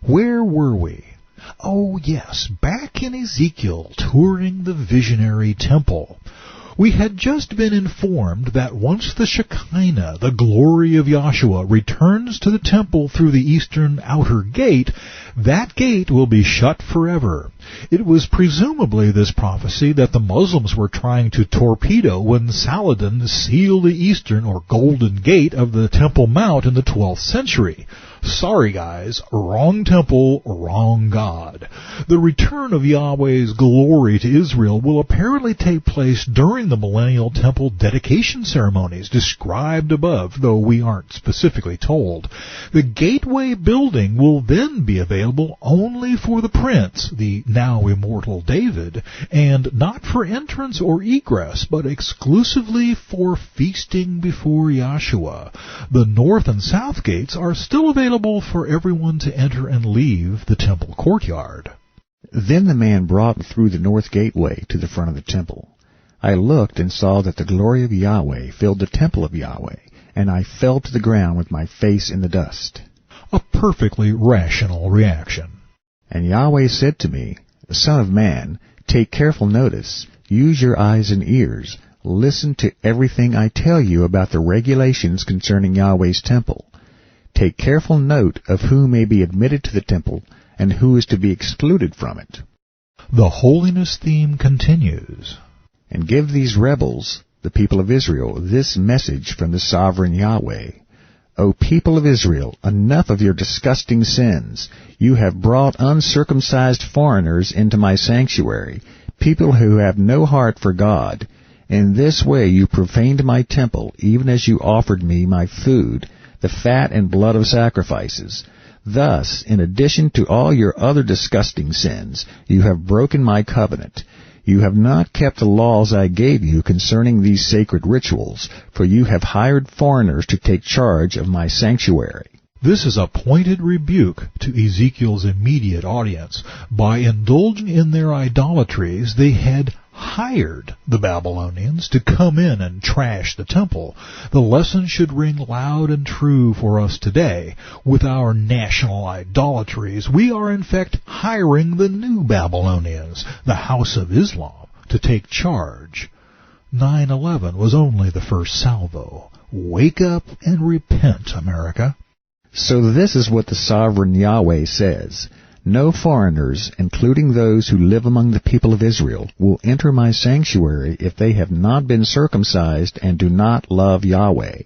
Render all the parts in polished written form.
Where were we? Oh yes, back in Ezekiel, touring the visionary temple. We had just been informed that once the Shekinah, the glory of Yahshua, returns to the temple through the eastern outer gate, that gate will be shut forever. It was presumably this prophecy that the Muslims were trying to torpedo when Saladin sealed the eastern or golden gate of the Temple Mount in the 12th century. Sorry guys, wrong temple, wrong God. The return of Yahweh's glory to Israel will apparently take place during the millennial temple dedication ceremonies described above, though we aren't specifically told. The gateway building will then be available only for the prince, the now immortal David, and not for entrance or egress, but exclusively for feasting before Yahshua. The north and south gates are still available for everyone to enter and leave the temple courtyard. Then the man brought me through the north gateway to the front of the temple. I looked and saw that the glory of Yahweh filled the temple of Yahweh, and I fell to the ground with my face in the dust. A perfectly rational reaction. And Yahweh said to me, Son of man, take careful notice, use your eyes and ears, listen to everything I tell you about the regulations concerning Yahweh's temple. Take careful note of who may be admitted to the temple and who is to be excluded from it. The holiness theme continues. And give these rebels, the people of Israel, this message from the sovereign Yahweh. O people of Israel, enough of your disgusting sins. You have brought uncircumcised foreigners into my sanctuary, people who have no heart for God. In this way you profaned my temple, even as you offered me my food, the fat and blood of sacrifices. Thus, in addition to all your other disgusting sins, you have broken my covenant. You have not kept the laws I gave you concerning these sacred rituals, for you have hired foreigners to take charge of my sanctuary. This is a pointed rebuke to Ezekiel's immediate audience. By indulging in their idolatries, they had hired the Babylonians to come in and trash the temple. The lesson should ring loud and true for us today. With our national idolatries, we are in fact hiring the new Babylonians, the House of Islam, to take charge. 9/11 was only the first salvo. Wake up and repent, America. So this is what the sovereign Yahweh says. No foreigners, including those who live among the people of Israel, will enter my sanctuary if they have not been circumcised and do not love Yahweh.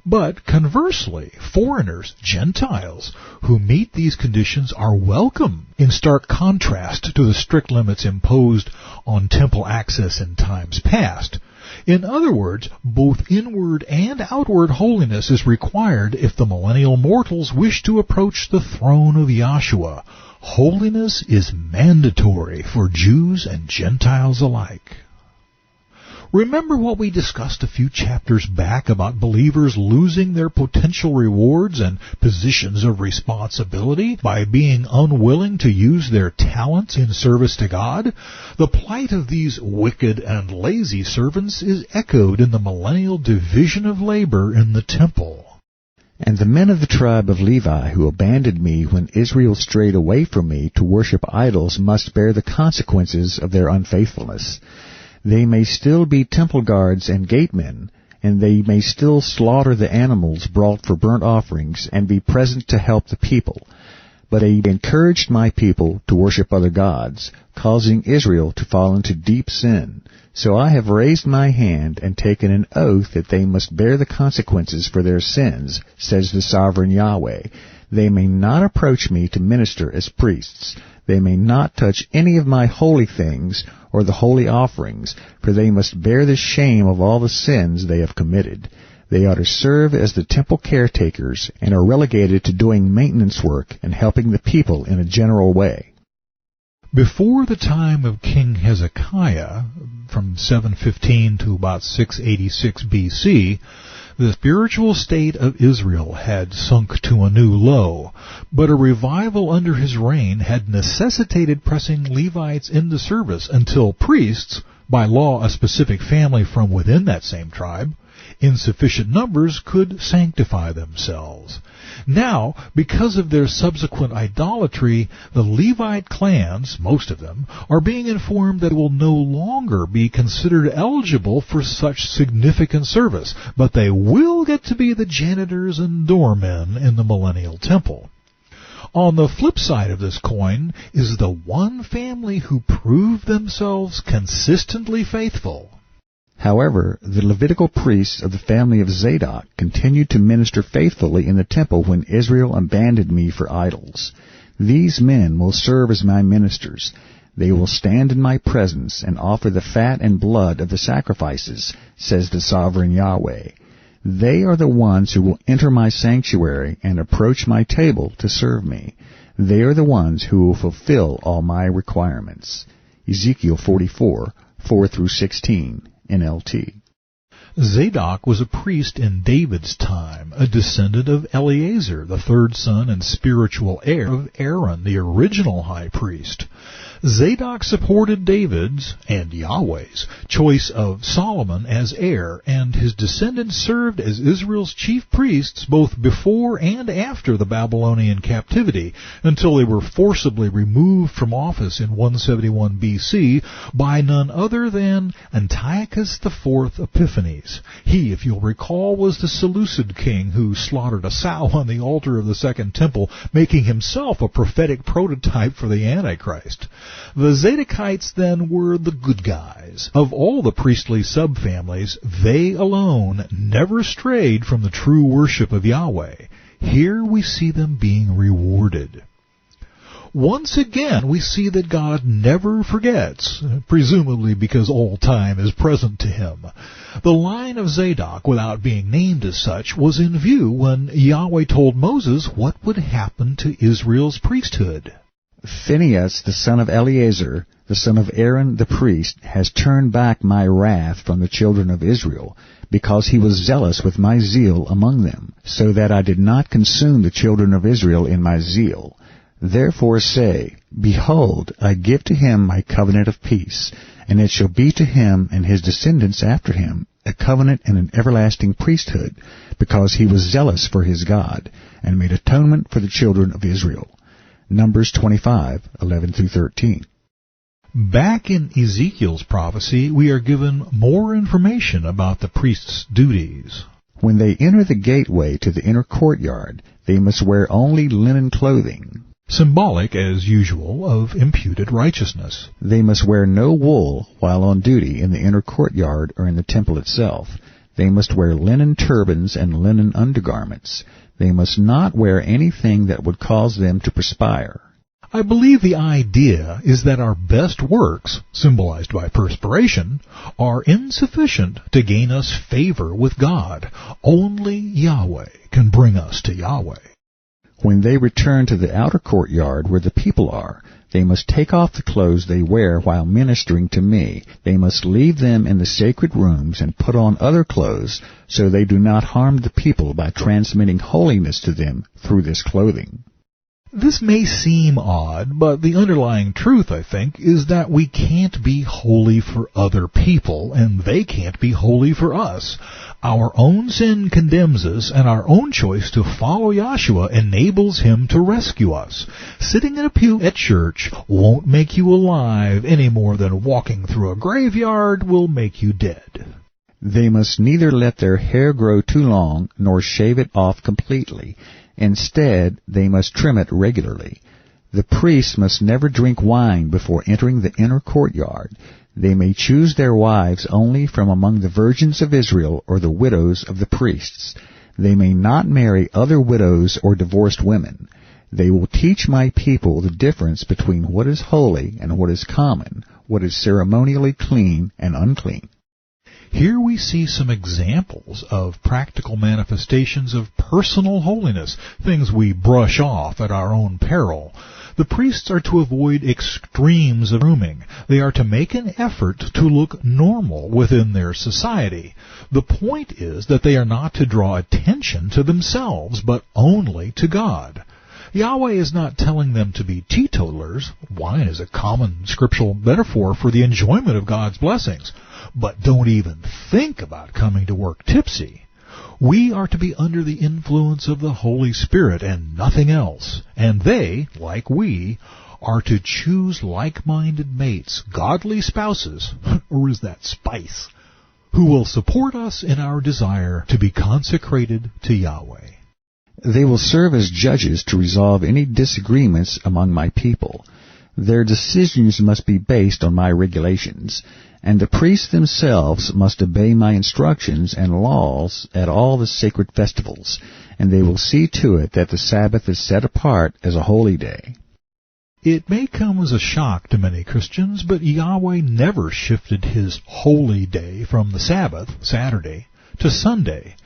But conversely, foreigners, Gentiles, who meet these conditions are welcome, in stark contrast to the strict limits imposed on temple access in times past. In other words, both inward and outward holiness is required if the millennial mortals wish to approach the throne of Yahshua. Holiness is mandatory for Jews and Gentiles alike. Remember what we discussed a few chapters back about believers losing their potential rewards and positions of responsibility by being unwilling to use their talents in service to God? The plight of these wicked and lazy servants is echoed in the millennial division of labor in the temple. And the men of the tribe of Levi who abandoned me when Israel strayed away from me to worship idols must bear the consequences of their unfaithfulness. They may still be temple guards and gatemen, and they may still slaughter the animals brought for burnt offerings and be present to help the people. But they encouraged my people to worship other gods, causing Israel to fall into deep sin. So I have raised my hand and taken an oath that they must bear the consequences for their sins, says the sovereign Yahweh. They may not approach me to minister as priests. They may not touch any of my holy things or the holy offerings, for they must bear the shame of all the sins they have committed. They are to serve as the temple caretakers and are relegated to doing maintenance work and helping the people in a general way. Before the time of King Hezekiah, from 715 to about 686 BC, the spiritual state of Israel had sunk to a new low, but a revival under his reign had necessitated pressing Levites into service until priests, by law a specific family from within that same tribe, in sufficient numbers could sanctify themselves. Now, because of their subsequent idolatry, the Levite clans, most of them, are being informed that they will no longer be considered eligible for such significant service, but they will get to be the janitors and doormen in the millennial temple. On the flip side of this coin is the one family who proved themselves consistently faithful. However, the Levitical priests of the family of Zadok continued to minister faithfully in the temple when Israel abandoned me for idols. These men will serve as my ministers. They will stand in my presence and offer the fat and blood of the sacrifices, says the sovereign Yahweh. They are the ones who will enter my sanctuary and approach my table to serve me. They are the ones who will fulfill all my requirements. Ezekiel 44, 4-16. NLT. Zadok was a priest in David's time, a descendant of Eleazar, the third son and spiritual heir of Aaron, the original high priest. Zadok supported David's, and Yahweh's, choice of Solomon as heir, and his descendants served as Israel's chief priests both before and after the Babylonian captivity, until they were forcibly removed from office in 171 BC by none other than Antiochus IV Epiphanes. He, if you'll recall, was the Seleucid king who slaughtered a sow on the altar of the Second Temple, making himself a prophetic prototype for the Antichrist. The Zadokites then were the good guys. Of all the priestly subfamilies, they alone never strayed from the true worship of Yahweh. Here we see them being rewarded. Once again, we see that God never forgets, presumably because all time is present to him. The line of Zadok, without being named as such, was in view when Yahweh told Moses what would happen to Israel's priesthood. Phinehas, the son of Eleazar, the son of Aaron the priest, has turned back my wrath from the children of Israel, because he was zealous with my zeal among them, so that I did not consume the children of Israel in my zeal. Therefore say, Behold, I give to him my covenant of peace, and it shall be to him and his descendants after him a covenant and an everlasting priesthood, because he was zealous for his God, and made atonement for the children of Israel. Numbers 25, 11-13. Back in Ezekiel's prophecy, we are given more information about the priest's duties. When they enter the gateway to the inner courtyard, they must wear only linen clothing, symbolic, as usual, of imputed righteousness. They must wear no wool while on duty in the inner courtyard or in the temple itself. They must wear linen turbans and linen undergarments. They must not wear anything that would cause them to perspire. I believe the idea is that our best works, symbolized by perspiration, are insufficient to gain us favor with God. Only Yahweh can bring us to Yahweh. When they return to the outer courtyard where the people are, they must take off the clothes they wear while ministering to me. They must leave them in the sacred rooms and put on other clothes, so they do not harm the people by transmitting holiness to them through this clothing. This may seem odd, but the underlying truth, I think, is that we can't be holy for other people, and they can't be holy for us. Our own sin condemns us, and our own choice to follow Yahshua enables him to rescue us. Sitting in a pew at church won't make you alive any more than walking through a graveyard will make you dead. They must neither let their hair grow too long nor shave it off completely. Instead, they must trim it regularly. The priests must never drink wine before entering the inner courtyard. They may choose their wives only from among the virgins of Israel or the widows of the priests. They may not marry other widows or divorced women. They will teach my people the difference between what is holy and what is common, what is ceremonially clean and unclean. Here we see some examples of practical manifestations of personal holiness, things we brush off at our own peril. The priests are to avoid extremes of grooming. They are to make an effort to look normal within their society. The point is that they are not to draw attention to themselves, but only to God. Yahweh is not telling them to be teetotalers. Wine is a common scriptural metaphor for the enjoyment of God's blessings. But don't even think about coming to work tipsy. We are to be under the influence of the Holy Spirit and nothing else. And they, like we, are to choose like-minded mates, godly spouses, or is that spice, who will support us in our desire to be consecrated to Yahweh. They will serve as judges to resolve any disagreements among my people. Their decisions must be based on my regulations, and the priests themselves must obey my instructions and laws at all the sacred festivals, and they will see to it that the Sabbath is set apart as a holy day. It may come as a shock to many Christians, but Yahweh never shifted his holy day from the Sabbath, Saturday, to Sunday.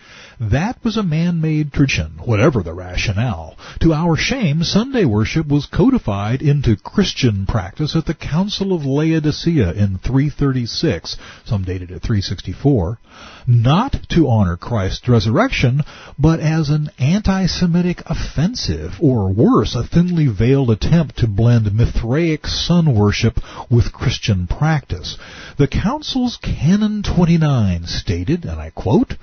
That was a man-made tradition, whatever the rationale. To our shame, Sunday worship was codified into Christian practice at the Council of Laodicea in 336, some dated at 364, not to honor Christ's resurrection, but as an anti-Semitic offensive, or worse, a thinly veiled attempt to blend Mithraic sun worship with Christian practice. The Council's Canon 29 stated, and I quote,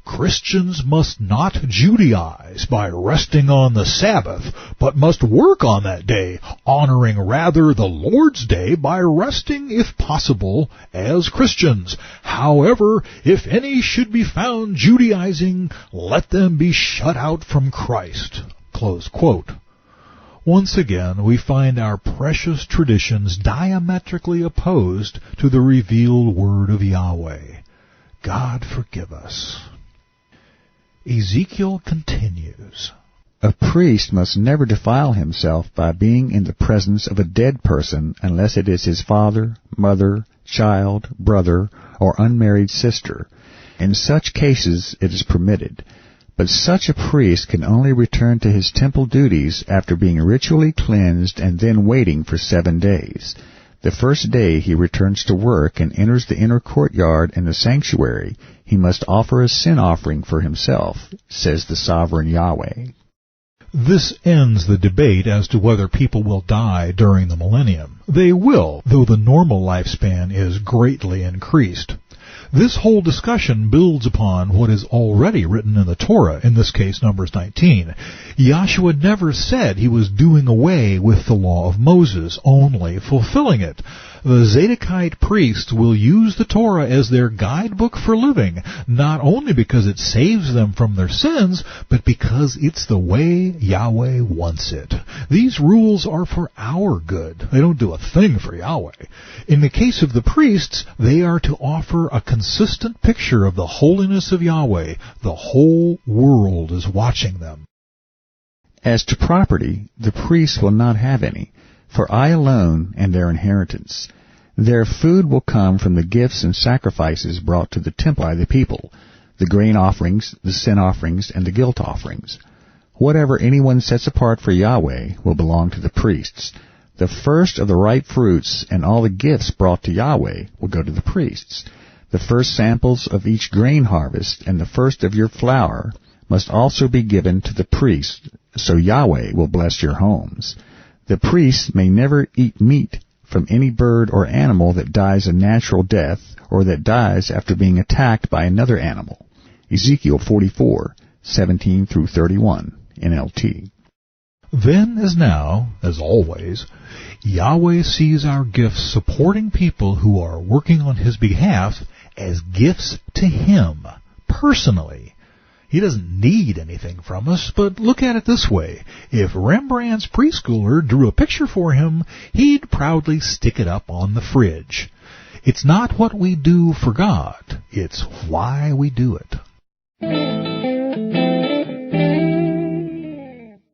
"Christians must not Judaize by resting on the Sabbath, but must work on that day, honoring rather the Lord's Day by resting, if possible, as Christians. However, if any should be found Judaizing, let them be shut out from Christ." Close quote. Once again, we find our precious traditions diametrically opposed to the revealed word of Yahweh. God forgive us. Ezekiel continues. A priest must never defile himself by being in the presence of a dead person unless it is his father, mother, child, brother, or unmarried sister. In such cases it is permitted. But such a priest can only return to his temple duties after being ritually cleansed and then waiting for 7 days. The first day he returns to work and enters the inner courtyard in the sanctuary, he must offer a sin offering for himself, says the sovereign Yahweh. This ends the debate as to whether people will die during the millennium. They will, though the normal lifespan is greatly increased. This whole discussion builds upon what is already written in the Torah, in this case Numbers 19. Yahshua never said he was doing away with the law of Moses, only fulfilling it. The Zadokite priests will use the Torah as their guidebook for living, not only because it saves them from their sins, but because it's the way Yahweh wants it. These rules are for our good. They don't do a thing for Yahweh. In the case of the priests, they are to offer a consistent picture of the holiness of Yahweh. The whole world is watching them. As to property, the priests will not have any, for I alone am their inheritance. Their food will come from the gifts and sacrifices brought to the temple by the people, the grain offerings, the sin offerings, and the guilt offerings. Whatever anyone sets apart for Yahweh will belong to the priests. The first of the ripe fruits and all the gifts brought to Yahweh will go to the priests. The first samples of each grain harvest and the first of your flour must also be given to the priests, so Yahweh will bless your homes. The priests may never eat meat from any bird or animal that dies a natural death or that dies after being attacked by another animal. Ezekiel 44:17 through 31, NLT. Then as now, as always, Yahweh sees our gifts supporting people who are working on his behalf as gifts to him, personally. He doesn't need anything from us, but look at it this way. If Rembrandt's preschooler drew a picture for him, he'd proudly stick it up on the fridge. It's not what we do for God, it's why we do it.